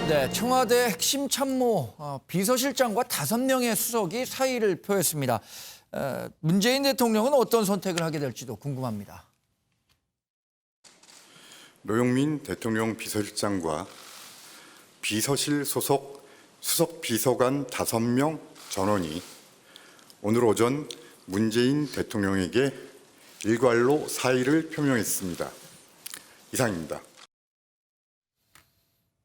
네, 청와대 핵심 참모 비서실장과 5명의 수석이 사의를 표했습니다. 문재인 대통령은 어떤 선택을 하게 될지도 궁금합니다. 노영민 대통령 비서실장과 비서실 소속 수석 비서관 5명 전원이 오늘 오전 문재인 대통령에게 일괄로 사의를 표명했습니다. 이상입니다.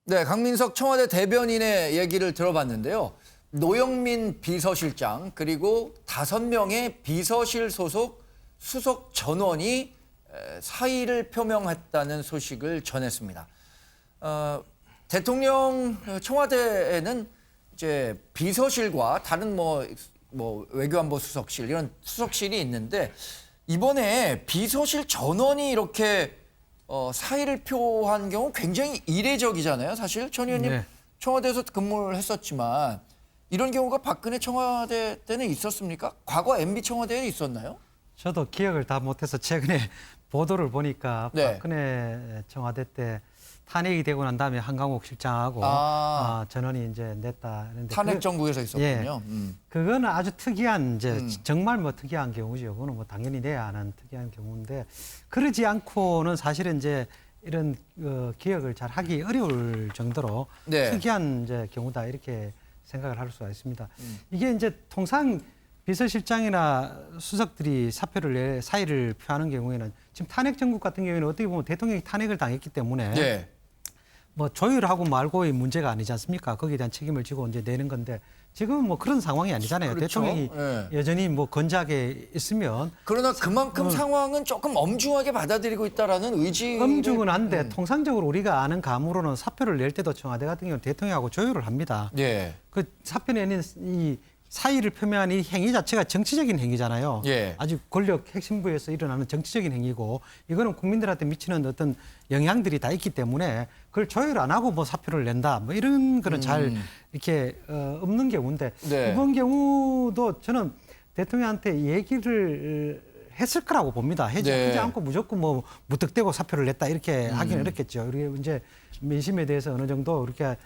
네, 강민석 청와대 대변인의 얘기를 들어봤는데요. 노영민 비서실장 그리고 5명의 비서실 소속 수석 전원이 사의를 표명했다는 소식을 전했습니다. 대통령 청와대에는 이제 비서실과 다른 뭐 외교안보 수석실 이런 수석실이 있는데 이번에 비서실 전원이 이렇게 사의를 표한 경우 굉장히 이례적이잖아요. 사실 전 의원님 네. 청와대에서 근무를 했었지만 이런 경우가 박근혜 청와대 때는 있었습니까? 과거 MB 청와대에 있었나요? 저도 기억을 다 못해서 최근에 보도를 보니까 네. 박근혜 청와대 때 탄핵이 되고 난 다음에 한강욱 실장하고 전원이 이제 냈다. 그런데 탄핵 정국에서 있었군요. 그거는 아주 특이한 이제 정말 뭐 특이한 경우죠. 그거는 뭐 당연히 내야 하는 특이한 경우인데 그러지 않고는 사실은 이제 이런 기억을 잘 하기 어려울 정도로 네. 특이한 이제 경우다 이렇게 생각을 할 수가 있습니다. 이게 이제 통상 비서실장이나 수석들이 사의를 표하는 경우에는 지금 탄핵 정국 같은 경우에는 어떻게 보면 대통령이 탄핵을 당했기 때문에 네. 뭐 조율하고 말고의 문제가 아니지 않습니까? 거기에 대한 책임을 지고 이제 내는 건데 지금은 뭐 그런 상황이 아니잖아요. 그렇죠. 대통령이 네. 여전히 뭐 건재하게 있으면 그러나 그만큼 상황은 조금 엄중하게 받아들이고 있다라는 의지를 엄중은 한데 통상적으로 우리가 아는 감으로는 사표를 낼 때도 청와대 같은 경우는 대통령하고 조율을 합니다. 예. 그 사표 내는 이 사의를 표명한 이 행위 자체가 정치적인 행위잖아요. 예. 아주 권력 핵심부에서 일어나는 정치적인 행위고 이거는 국민들한테 미치는 어떤 영향들이 다 있기 때문에 그걸 조율 안 하고 뭐 사표를 낸다 뭐 이런 거는 잘 이렇게 없는 경우인데 네. 이번 경우도 저는 대통령한테 얘기를 했을 거라고 봅니다. 하지 네. 않고 무조건 뭐 무턱대고 사표를 냈다 이렇게 하기는 어렵겠죠. 그리고 이제 민심에 대해서 어느 정도 이렇게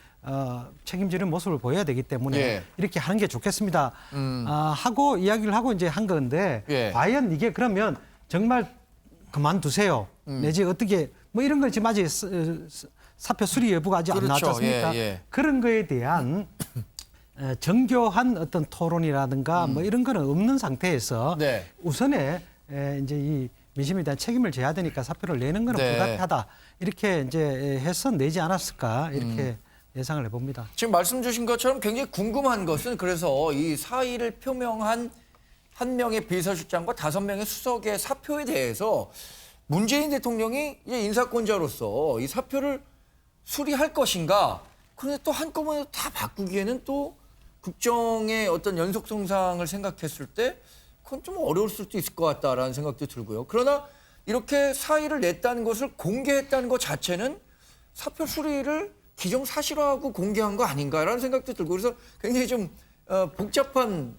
책임지는 모습을 보여야 되기 때문에 예. 이렇게 하는 게 좋겠습니다. 하고 이야기를 하고 이제 한 건데 예. 과연 이게 그러면 정말 그만두세요. 내지 어떻게 뭐 이런 걸 지금 아직 사표 수리 여부가 아직 그렇죠. 안 나왔지 않습니까? 예, 예. 그런 거에 대한 정교한 어떤 토론이라든가 뭐 이런 거는 없는 상태에서 네. 우선에 이제 이 민심에 대한 책임을 져야 되니까 사표를 내는 거는 네. 불가피하다. 이렇게 이제 해서 내지 않았을까 이렇게 예상을 해봅니다. 지금 말씀 주신 것처럼 굉장히 궁금한 것은 그래서 이 사의를 표명한 한 명의 비서실장과 5명의 수석의 사표에 대해서 문재인 대통령이 이제 인사권자로서 이 사표를 수리할 것인가. 그런데 또 한꺼번에 다 바꾸기에는 또 국정의 어떤 연속성상을 생각했을 때 그건 좀 어려울 수도 있을 것 같다라는 생각도 들고요. 그러나 이렇게 사의를 냈다는 것을 공개했다는 것 자체는 사표 수리를 기정사실화하고 공개한 거 아닌가라는 생각도 들고 그래서 굉장히 좀 복잡한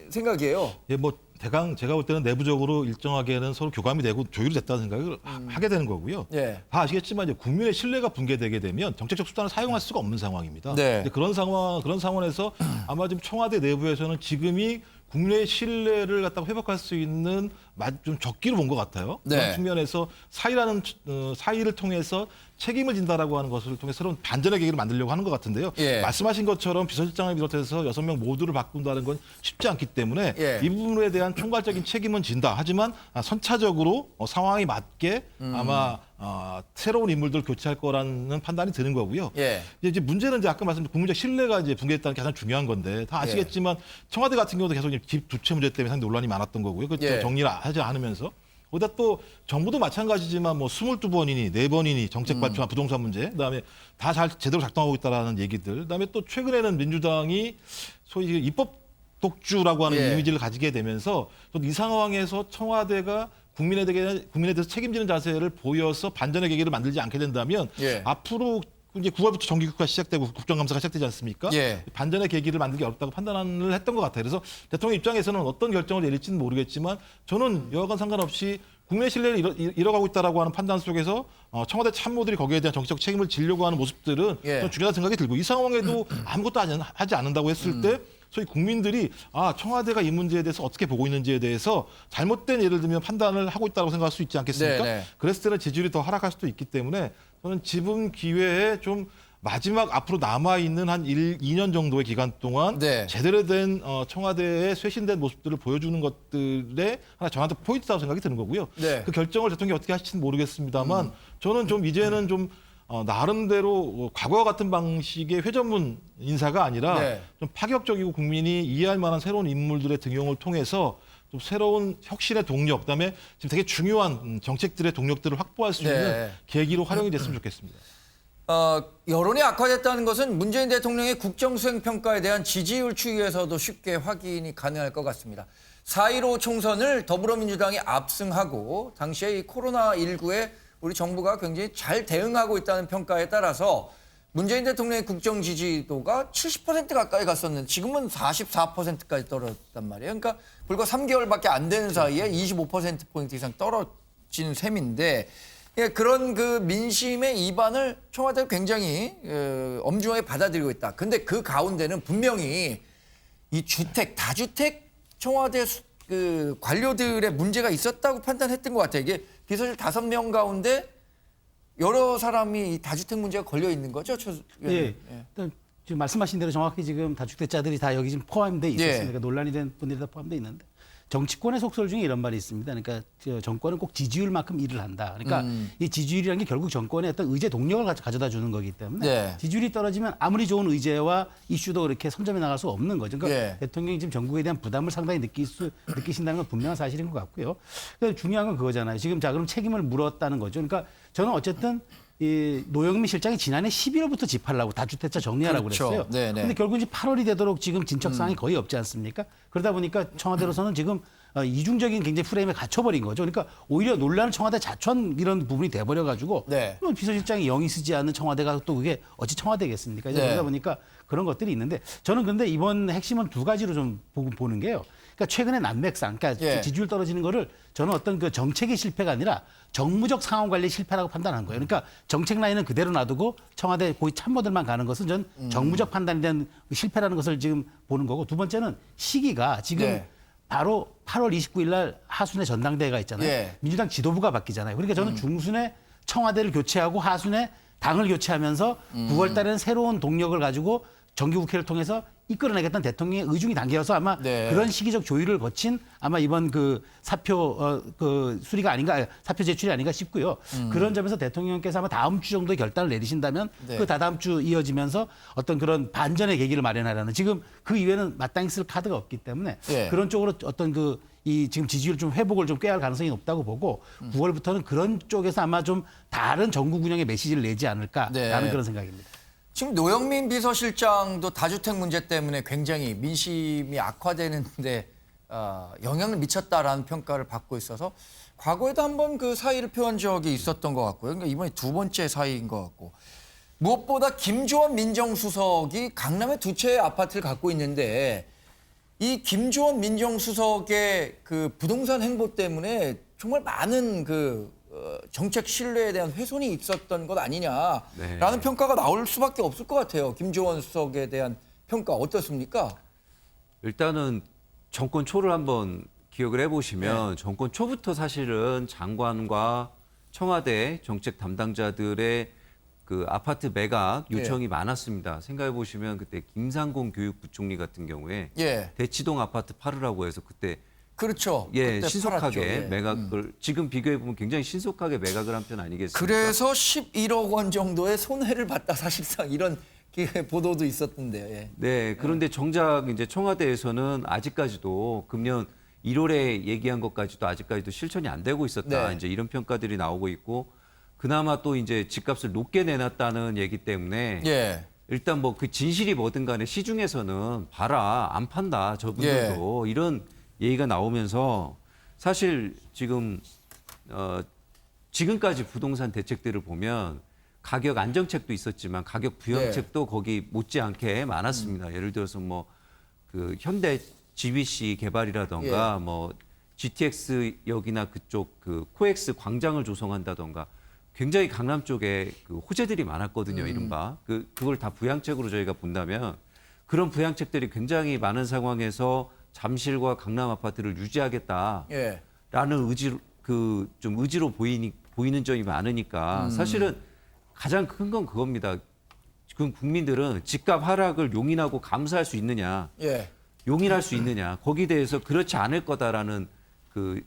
생각이에요. 예, 뭐 대강 제가 볼 때는 내부적으로 일정하게는 서로 교감이 되고 조율이 됐다는 생각을 하게 되는 거고요. 예. 다 아시겠지만 이제 국민의 신뢰가 붕괴되게 되면 정책적 수단을 사용할 수가 없는 상황입니다. 네. 이제 그런 상황에서 아마 지금 청와대 내부에서는 지금이 국민의 신뢰를 갖다가 회복할 수 있는 좀 적기로 본 것 같아요. 네. 그런 측면에서 사의를 통해서 책임을 진다라고 하는 것을 통해 새로운 반전의 계기를 만들려고 하는 것 같은데요. 예. 말씀하신 것처럼 비서실장을 비롯해서 6명 모두를 바꾼다는 건 쉽지 않기 때문에 예. 이 부분에 대한 총괄적인 책임은 진다. 하지만 선차적으로 상황에 맞게 아마 새로운 인물들을 교체할 거라는 판단이 드는 거고요. 예. 이제 문제는 이제 아까 말씀드린 국민적 신뢰가 이제 붕괴했다는 게 가장 중요한 건데 다 아시겠지만 청와대 같은 경우도 계속 집 두 채 문제 때문에 상당히 논란이 많았던 거고요. 그 예. 정리를 하지 않으면서. 거기다 또 정부도 마찬가지지만 뭐 22번이니 4번이니 정책 발표나 부동산 문제, 그다음에 다 제대로 작동하고 있다라는 얘기들, 그다음에 또 최근에는 민주당이 소위 입법 독주라고 하는 예. 이미지를 가지게 되면서 또 이 상황에서 청와대가 국민에 대해서 책임지는 자세를 보여서 반전의 계기를 만들지 않게 된다면 예. 앞으로 이제 9월부터 정기국회가 시작되고 국정감사가 시작되지 않습니까? 예. 반전의 계기를 만들기 어렵다고 판단을 했던 것 같아요. 그래서 대통령 입장에서는 어떤 결정을 내릴지는 모르겠지만 저는 여하간 상관없이 국내 신뢰를 잃어가고 있다라고 하는 판단 속에서 청와대 참모들이 거기에 대한 정치적 책임을 지려고 하는 모습들은 예. 좀 중요하다는 생각이 들고 이 상황에도 아무것도 하지 않는다고 했을 때 소위 국민들이 청와대가 이 문제에 대해서 어떻게 보고 있는지에 대해서 잘못된 예를 들면 판단을 하고 있다고 생각할 수 있지 않겠습니까? 네, 네. 그랬을 때는 지지율이 더 하락할 수도 있기 때문에 저는 지금 기회에 좀 마지막 앞으로 남아있는 한 2년 정도의 기간 동안 네. 제대로 된 청와대의 쇄신된 모습들을 보여주는 것들의 하나 저한테 포인트라고 생각이 드는 거고요. 네. 그 결정을 대통령이 어떻게 하실지는 모르겠습니다만 저는 좀 이제는 좀 나름대로 과거와 같은 방식의 회전문 인사가 아니라 네. 좀 파격적이고 국민이 이해할 만한 새로운 인물들의 등용을 통해서 좀 새로운 혁신의 동력, 그다음에 지금 되게 중요한 정책들의 동력들을 확보할 수 네. 있는 계기로 활용이 됐으면 좋겠습니다. 여론이 악화됐다는 것은 문재인 대통령의 국정수행평가에 대한 지지율 추이에서도 쉽게 확인이 가능할 것 같습니다. 4.15 총선을 더불어민주당이 압승하고 당시에 이 코로나19에 우리 정부가 굉장히 잘 대응하고 있다는 평가에 따라서 문재인 대통령의 국정 지지도가 70% 가까이 갔었는데 지금은 44%까지 떨어졌단 말이에요. 그러니까 불과 3개월밖에 안 되는 사이에 25%포인트 이상 떨어진 셈인데 예, 그런 그 민심의 이반을 청와대가 굉장히 엄중하게 받아들이고 있다. 근데 그 가운데는 분명히 이 다주택 청와대 그 관료들의 문제가 있었다고 판단했던 것 같아요. 이게 비서실 5명 가운데 여러 사람이 이 다주택 문제가 걸려 있는 거죠? 예. 일단 지금 말씀하신 대로 정확히 지금 다주택자들이 다 여기 지금 포함돼 있었습니다. 예. 그러니까 논란이 된 분들이 다 포함돼 있는데 정치권의 속설 중에 이런 말이 있습니다. 그러니까 정권은 꼭 지지율만큼 일을 한다. 그러니까 이 지지율이라는 게 결국 정권의 어떤 의제 동력을 가져다 주는 거기 때문에 네. 지지율이 떨어지면 아무리 좋은 의제와 이슈도 그렇게 선점해 나갈 수 없는 거죠. 그러니까 예. 대통령이 지금 정국에 대한 부담을 상당히 느끼신다는 건 분명한 사실인 것 같고요. 그러니까 중요한 건 그거잖아요. 지금 자 그럼 책임을 물었다는 거죠. 그러니까 저는 어쨌든 이 노영민 실장이 지난해 11월부터 집하려고 다주택자 정리하라고 그렇죠. 그랬어요. 네네. 그런데 결국 이제 8월이 되도록 지금 진척 사항이 거의 없지 않습니까? 그러다 보니까 청와대로서는 지금 이중적인 굉장히 프레임에 갇혀버린 거죠. 그러니까 오히려 논란은 청와대 자천 이런 부분이 돼버려가지고 네. 비서실장이 영이 쓰지 않는 청와대가 또 그게 어찌 청와대겠습니까? 이제 네. 그러다 보니까 그런 것들이 있는데 저는 근데 이번 핵심은 두 가지로 좀 보는 게요. 그러니까 최근에 난맥상, 그러니까 예. 지지율 떨어지는 거를 저는 어떤 그 정책의 실패가 아니라 정무적 상황 관리 실패라고 판단한 거예요. 그러니까 정책 라인은 그대로 놔두고 청와대 고위 참모들만 가는 것은 전 정무적 판단에 대한 실패라는 것을 지금 보는 거고 두 번째는 시기가 지금 네. 바로 8월 29일 날 하순에 전당대회가 있잖아요. 예. 민주당 지도부가 바뀌잖아요. 그러니까 저는 중순에 청와대를 교체하고 하순에 당을 교체하면서 9월 달에는 새로운 동력을 가지고 정기국회를 통해서 이끌어내겠다는 대통령의 의중이 담겨서 아마 네. 그런 시기적 조율을 거친 아마 이번 그 사표 그 수리가 아닌가 사표 제출이 아닌가 싶고요. 그런 점에서 대통령께서 아마 다음 주 정도에 결단을 내리신다면 네. 그 다다음 주 이어지면서 어떤 그런 반전의 계기를 마련하라는 지금 그 이외에는 마땅히 쓸 카드가 없기 때문에 네. 그런 쪽으로 어떤 그 이 지금 지지율 좀 회복을 좀 꾀할 가능성이 높다고 보고 9월부터는 그런 쪽에서 아마 좀 다른 정국 운영의 메시지를 내지 않을까라는 네. 그런 생각입니다. 지금 노영민 비서실장도 다주택 문제 때문에 굉장히 민심이 악화되는데 영향을 미쳤다라는 평가를 받고 있어서 과거에도 한번 그 사의를 표한 적이 있었던 것 같고요. 그러니까 이번에 두 번째 사의인 것 같고 무엇보다 김조원 민정수석이 강남에 두 채의 아파트를 갖고 있는데 이 김조원 민정수석의 그 부동산 행보 때문에 정말 많은 그 정책 신뢰에 대한 훼손이 있었던 것 아니냐라는 평가가 나올 수밖에 없을 것 같아요. 김조원 수석에 대한 평가 어떻습니까? 일단은 정권 초를 한번 기억을 해보시면 정권 초부터 사실은 장관과 청와대 정책 담당자들의 그 아파트 매각 요청이 많았습니다. 생각해 보시면 그때 김상곤 교육부총리 같은 경우에 예, 대치동 아파트 팔으라고 해서 그때 그렇죠. 예 그때 신속하게 팔았죠. 예. 매각을 지금 비교해 보면 굉장히 신속하게 매각을 한 편 아니겠습니까? 그래서 11억 원 정도의 손해를 봤다 사실상 이런 보도도 있었던데요. 예. 네, 그런데 정작 이제 청와대에서는 아직까지도 금년 1월에 얘기한 것까지도 아직까지도 실천이 안 되고 있었다. 네. 이제 이런 평가들이 나오고 있고 그나마 또 이제 집값을 높게 내놨다는 얘기 때문에 예. 일단 뭐 그 진실이 뭐든 간에 시중에서는 봐라 안 판다 저분들도 이런 얘기가 나오면서 사실 지금 지금까지 부동산 대책들을 보면 가격 안정책도 있었지만 가격 부양책도 거기 못지않게 많았습니다. 예를 들어서 뭐 그 현대 GBC 개발이라던가 뭐 GTX역이나 그쪽 그 코엑스 광장을 조성한다던가 굉장히 강남 쪽에 그 호재들이 많았거든요. 이른바 그걸 다 부양책으로 저희가 본다면 그런 부양책들이 굉장히 많은 상황에서 잠실과 강남 아파트를 유지하겠다라는 예. 의지로 좀 의지로 보이는 점이 많으니까 사실은 가장 큰 건 그겁니다. 지금 국민들은 집값 하락을 용인하고 감수할 수 있느냐, 예. 용인할 수 있느냐, 거기에 대해서 그렇지 않을 거다라는 그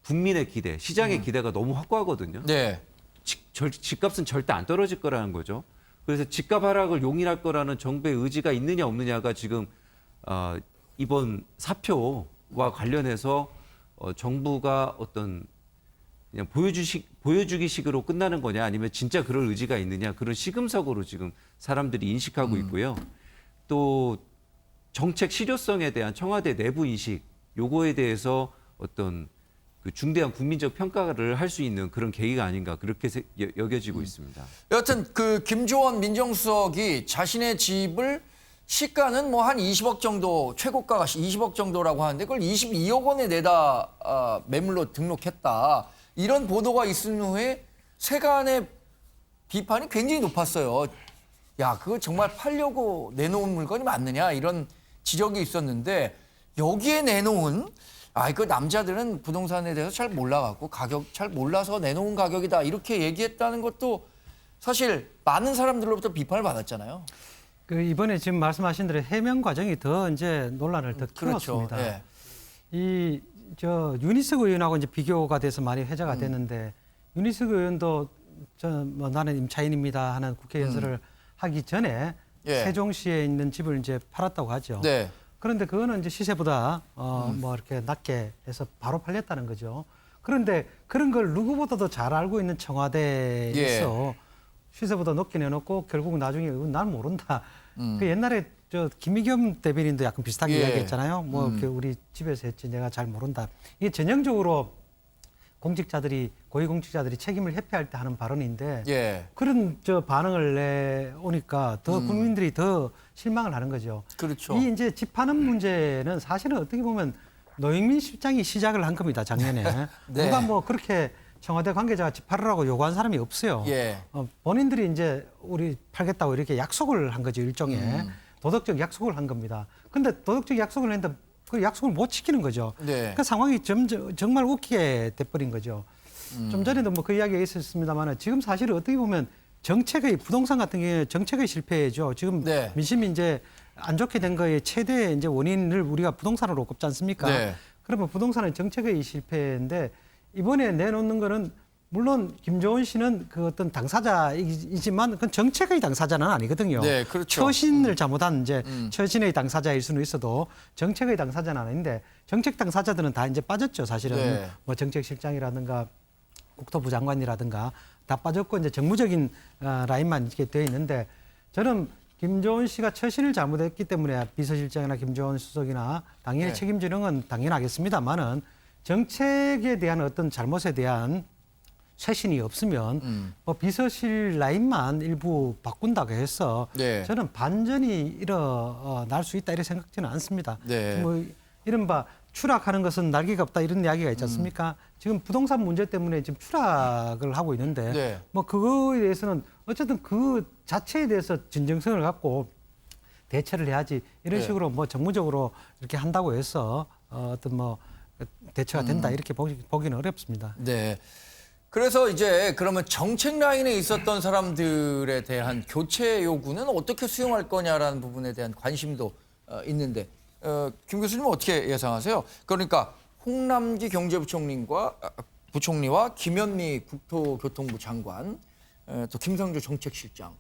국민의 기대, 시장의 기대가 너무 확고하거든요. 네. 집값은 절대 안 떨어질 거라는 거죠. 그래서 집값 하락을 용인할 거라는 정부의 의지가 있느냐 없느냐가 지금 이번 사표와 관련해서 정부가 어떤 그냥 보여주기식으로 끝나는 거냐 아니면 진짜 그럴 의지가 있느냐 그런 시금석으로 지금 사람들이 인식하고 있고요. 또 정책 실효성에 대한 청와대 내부 인식 요거에 대해서 어떤 그 중대한 국민적 평가를 할 수 있는 그런 계기가 아닌가 그렇게 여겨지고 있습니다. 여하튼 그 김조원 민정수석이 자신의 집을 시가는 뭐 한 20억 정도, 최고가가 20억 정도라고 하는데 그걸 22억 원에 내다 매물로 등록했다. 이런 보도가 있은 후에 세간의 비판이 굉장히 높았어요. 야, 그거 정말 팔려고 내놓은 물건이 맞느냐 이런 지적이 있었는데 여기에 내놓은 그 남자들은 부동산에 대해서 잘 몰라갖고 가격 잘 몰라서 내놓은 가격이다 이렇게 얘기했다는 것도 사실 많은 사람들로부터 비판을 받았잖아요. 그 이번에 지금 말씀하신 대로 해명 과정이 더 이제 논란을 더 키웠습니다. 그렇죠. 예. 이 윤희석 의원하고 이제 비교가 돼서 많이 회자가 됐는데 윤희석 의원도 뭐 나는 임차인입니다 하는 국회 연설을 하기 전에 예. 세종시에 있는 집을 이제 팔았다고 하죠. 네. 그런데 그거는 이제 시세보다 뭐 이렇게 낮게 해서 바로 팔렸다는 거죠. 그런데 그런 걸 누구보다도 잘 알고 있는 청와대에서 시세보다 높게 내놓고 결국 나중에 난 모른다. 그 옛날에 김의겸 대변인도 약간 비슷하게 예. 이야기했잖아요. 뭐 우리 집에서 했지 내가 잘 모른다. 이게 전형적으로 공직자들이 고위공직자들이 책임을 회피할 때 하는 발언인데 예. 그런 반응을 내오니까 더 국민들이 더 실망을 하는 거죠. 그렇죠. 이 이제 집 파는 문제는 사실은 어떻게 보면 노영민 실장이 시작을 한 겁니다. 작년에 네. 누가 뭐 그렇게 청와대 관계자가 집 팔으라고 요구한 사람이 없어요. 예. 본인들이 이제 우리 팔겠다고 이렇게 약속을 한 거죠. 일종의 도덕적 약속을 한 겁니다. 근데 도덕적 약속을 했는데 그 약속을 못 지키는 거죠. 네. 그 상황이 정말 웃기게 돼버린 거죠. 좀 전에도 뭐 그 이야기가 있었습니다만 지금 사실은 어떻게 보면 정책의 부동산 같은 경우에 정책의 실패죠. 지금 네. 민심이 이제 안 좋게 된 거의 최대 이제 원인을 우리가 부동산으로 꼽지 않습니까? 네. 그러면 부동산은 정책의 실패인데 이번에 내놓는 거는 물론 김조원 씨는 그 어떤 당사자이지만 그건 정책의 당사자는 아니거든요. 네, 그렇죠. 처신을 잘못한 이제 처신의 당사자일 수는 있어도 정책의 당사자는 아닌데 정책 당사자들은 다 이제 빠졌죠. 사실은 네. 뭐 정책실장이라든가 국토부 장관이라든가 다 빠졌고 이제 정무적인 라인만 이렇게 되어 있는데 저는 김조원 씨가 처신을 잘못했기 때문에 비서실장이나 김조원 수석이나 당연히 네. 책임지는 건 당연하겠습니다만은 정책에 대한 어떤 잘못에 대한 쇄신이 없으면 뭐 비서실 라인만 일부 바꾼다고 해서 네. 저는 반전이 일어날 수 있다 이렇게 생각지는 않습니다. 네. 뭐 이른바 추락하는 것은 날개가 없다 이런 이야기가 있지 않습니까? 지금 부동산 문제 때문에 지금 추락을 하고 있는데 네. 뭐 그거에 대해서는 어쨌든 그 자체에 대해서 진정성을 갖고 대처를 해야지 이런 네. 식으로 뭐 정무적으로 이렇게 한다고 해서 어떤 뭐 대처가 된다 이렇게 보기는 어렵습니다. 네. 그래서 이제 그러면 정책 라인에 있었던 사람들에 대한 교체 요구는 어떻게 수용할 거냐라는 부분에 대한 관심도 있는데 김 교수님은 어떻게 예상하세요? 그러니까 홍남기 부총리와 김현미 국토교통부 장관, 또 김상조 정책실장.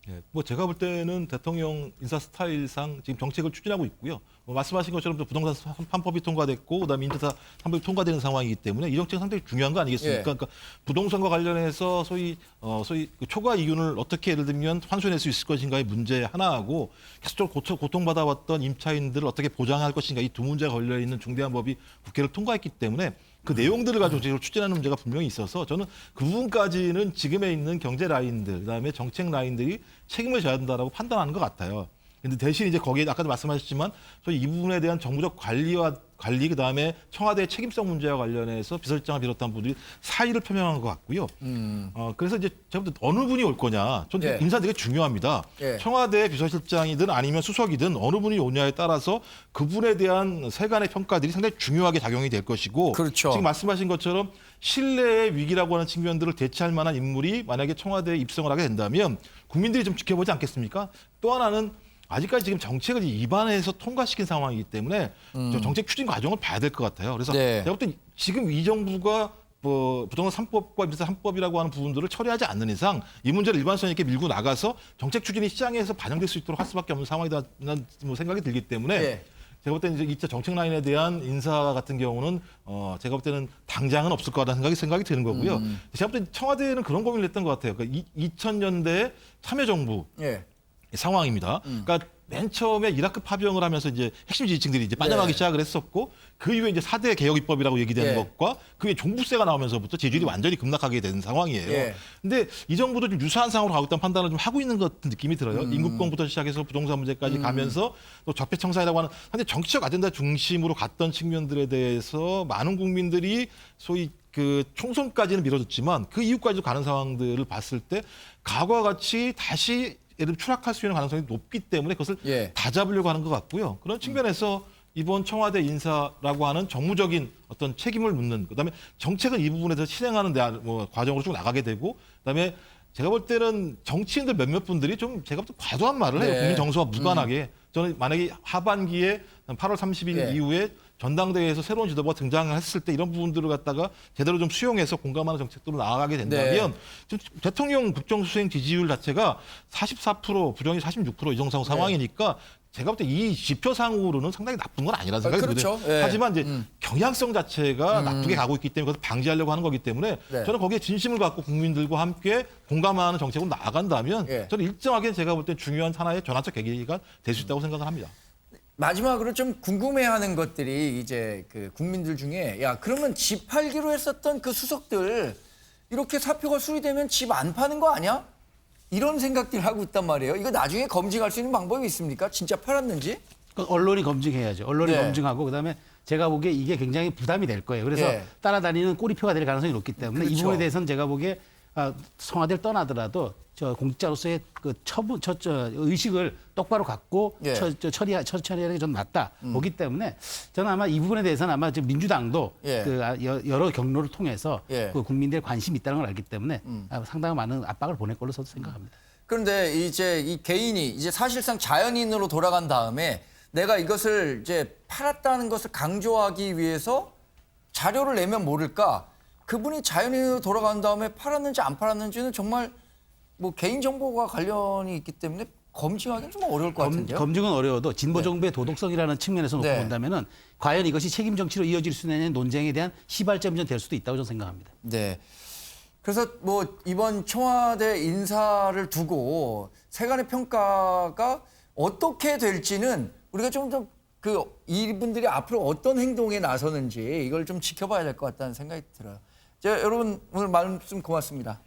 예, 뭐 제가 볼 때는 대통령 인사 스타일상 지금 정책을 추진하고 있고요. 뭐 말씀하신 것처럼 또 부동산 3법이 통과됐고 그다음에 인재사 3법이 통과되는 상황이기 때문에 이 정책 상당히 중요한 거 아니겠습니까? 예. 그러니까 부동산과 관련해서 소위 그 초과 이윤을 어떻게 예를 들면 환수해낼 수 있을 것인가의 문제 하나하고 계속적으로 고통받아왔던 임차인들을 어떻게 보장할 것인가 이 두 문제가 걸려 있는 중대한 법이 국회를 통과했기 때문에 그 내용들을 가지고 제대로 추진하는 문제가 분명히 있어서 저는 그 부분까지는 지금에 있는 경제 라인들 그다음에 정책 라인들이 책임을 져야 된다라고 판단하는 것 같아요. 근데 대신 이제 거기에 아까도 말씀하셨지만 저희 이 부분에 대한 정부적 관리 그다음에 청와대의 책임성 문제와 관련해서 비서실장을 비롯한 분들이 사의를 표명한 것 같고요. 그래서 이제 제가 볼 때 어느 분이 올 거냐, 저는 예. 인사 되게 중요합니다. 예. 청와대 비서실장이든 아니면 수석이든 어느 분이 오냐에 따라서 그분에 대한 세간의 평가들이 상당히 중요하게 작용이 될 것이고, 그렇죠. 지금 말씀하신 것처럼 신뢰의 위기라고 하는 측면들을 대체할 만한 인물이 만약에 청와대에 입성을 하게 된다면 국민들이 좀 지켜보지 않겠습니까? 또 하나는 아직까지 지금 정책을 입안에서 통과시킨 상황이기 때문에 저 정책 추진 과정을 봐야 될 것 같아요. 그래서 네. 제가 볼 때 지금 이 정부가 뭐 부동산 3법과 비슷한 3법이라고 하는 부분들을 처리하지 않는 이상 이 문제를 일관성 있게 밀고 나가서 정책 추진이 시장에서 반영될 수 있도록 할 수밖에 없는 상황이다는 뭐 생각이 들기 때문에 네. 제가 볼 때는 이제 2차 정책 라인에 대한 인사 같은 경우는 제가 볼 때는 당장은 없을 거라는 생각이 드는 거고요. 제가 볼 때 청와대는 그런 고민을 했던 것 같아요. 그러니까 2000년대 참여정부 예. 상황입니다. 그러니까 맨 처음에 이라크 파병을 하면서 이제 핵심 지지층들이 이제 빠져나가기 네. 시작을 했었고 그 이후에 이제 4대 개혁 입법이라고 얘기되는 예. 것과 그게 종부세가 나오면서부터 지지율이 완전히 급락하게 된 상황이에요. 예. 근데 이 정부도 좀 유사한 상황으로 가고 있다는 판단을 좀 하고 있는 것 같은 느낌이 들어요. 인구권부터 시작해서 부동산 문제까지 가면서 또 적폐청산이라고 하는 근데 정치적 아젠다 중심으로 갔던 측면들에 대해서 많은 국민들이 소위 그 총선까지는 미뤄졌지만 그 이후까지도 가는 상황들을 봤을 때 과거와 같이 다시 예를 들어 추락할 수 있는 가능성이 높기 때문에 그것을 예. 다 잡으려고 하는 것 같고요. 그런 측면에서 이번 청와대 인사라고 하는 정무적인 어떤 책임을 묻는 그다음에 정책을 이 부분에서 실행하는 과정으로 쭉 나가게 되고 그다음에 제가 볼 때는 정치인들 몇몇 분들이 좀 제가 볼 때 과도한 말을 해요. 네. 국민 정서와 무관하게. 저는 만약에 하반기에 8월 30일 예. 이후에 전당대회에서 새로운 지도부가 등장을 했을 때 이런 부분들을 갖다가 제대로 좀 수용해서 공감하는 정책들로 나아가게 된다면 지금 대통령 국정수행 지지율 자체가 44% 부정이 46% 이 정도 상황이니까 제가 볼 때 이 지표상으로는 상당히 나쁜 건 아니라는 생각이 그렇죠. 들어요. 예. 하지만 이제 경향성 자체가 나쁘게 가고 있기 때문에 그것을 방지하려고 하는 거기 때문에 네. 저는 거기에 진심을 갖고 국민들과 함께 공감하는 정책으로 나아간다면 예. 저는 일정하게 제가 볼 때 중요한 하나의 전환적 계기가 될 수 있다고 생각을 합니다. 마지막으로 좀 궁금해하는 것들이 이제 그 국민들 중에 야 그러면 집 팔기로 했었던 그 수석들 이렇게 사표가 수리되면 집 안 파는 거 아니야? 이런 생각들 하고 있단 말이에요. 이거 나중에 검증할 수 있는 방법이 있습니까? 진짜 팔았는지? 그건 언론이 검증해야죠. 언론이 네. 검증하고 그다음에 제가 보기에 이게 굉장히 부담이 될 거예요. 그래서 예. 따라다니는 꼬리표가 될 가능성이 높기 때문에 이 그렇죠. 부분에 대해서는 제가 보기에 청와대를 떠나더라도 저 공직자로서의 그 의식을 똑바로 갖고 예. 처리하는 게 좀 맞다 보기 때문에 저는 아마 이 부분에 대해서는 아마 지금 민주당도 예. 여러 경로를 통해서 예. 그 국민들의 관심이 있다는 걸 알기 때문에 상당히 많은 압박을 보낼 걸로 저도 생각합니다. 그런데 이제 이 개인이 이제 사실상 자연인으로 돌아간 다음에 내가 이것을 이제 팔았다는 것을 강조하기 위해서 자료를 내면 모를까? 그분이 자연인으로 돌아간 다음에 팔았는지 안 팔았는지는 정말 뭐 개인정보가 관련이 있기 때문에 검증하기는 좀 어려울 것 같은데요. 검증은 어려워도 진보 정부의 도덕성이라는 측면에서 놓고 네. 본다면은 과연 이것이 책임 정치로 이어질 수 있는 논쟁에 대한 시발점이 좀 될 수도 있다고 저는 생각합니다. 네. 그래서 뭐 이번 청와대 인사를 두고 세간의 평가가 어떻게 될지는 우리가 좀 더 그 이분들이 앞으로 어떤 행동에 나서는지 이걸 좀 지켜봐야 될 것 같다는 생각이 들어요. 여러분 오늘 말씀 고맙습니다.